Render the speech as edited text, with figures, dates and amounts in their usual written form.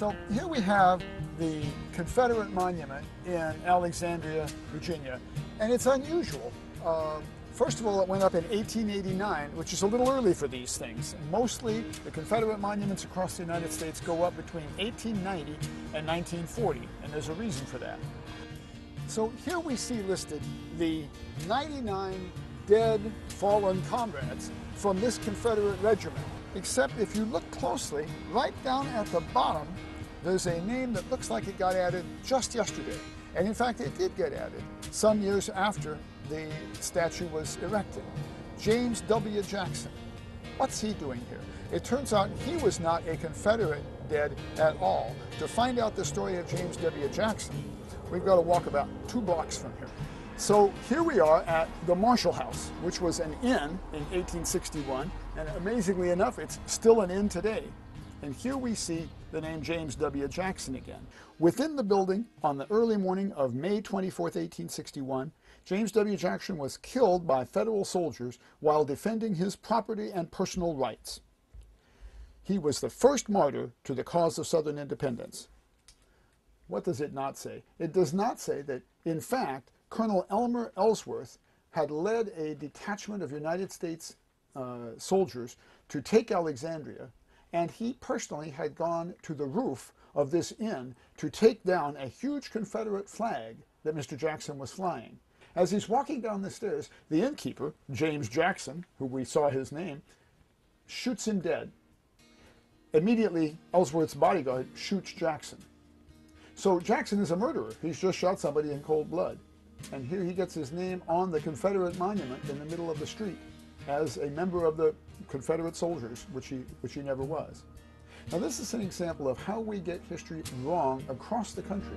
So here we have the Confederate monument in Alexandria, Virginia, and it's unusual. First of all, it went up in 1889, which is a little early for these things. Mostly, the Confederate monuments across the United States go up between 1890 and 1940, and there's a reason for that. So here we see listed the 99 dead, fallen comrades from this Confederate regiment. Except if you look closely, right down at the bottom, there's a name that looks like it got added just yesterday. And in fact, it did get added some years after the statue was erected. James W. Jackson. What's he doing here? It turns out he was not a Confederate dead at all. To find out the story of James W. Jackson, we've got to walk about 2 blocks from here. So here we are at the Marshall House, which was an inn in 1861, and amazingly enough, it's still an inn today. And here we see the name James W. Jackson again. Within the building, on the early morning of May 24th, 1861, James W. Jackson was killed by federal soldiers while defending his property and personal rights. He was the first martyr to the cause of Southern independence. What does it not say? It does not say that, in fact, Colonel Elmer Ellsworth had led a detachment of United States soldiers to take Alexandria, and he personally had gone to the roof of this inn to take down a huge Confederate flag that Mr. Jackson was flying. As he's walking down the stairs, the innkeeper, James Jackson, who we saw his name, shoots him dead. Immediately, Ellsworth's bodyguard shoots Jackson. So Jackson is a murderer. He's just shot somebody in cold blood. And here he gets his name on the Confederate monument in the middle of the street as a member of the Confederate soldiers, which he never was. Now this is an example of how we get history wrong across the country.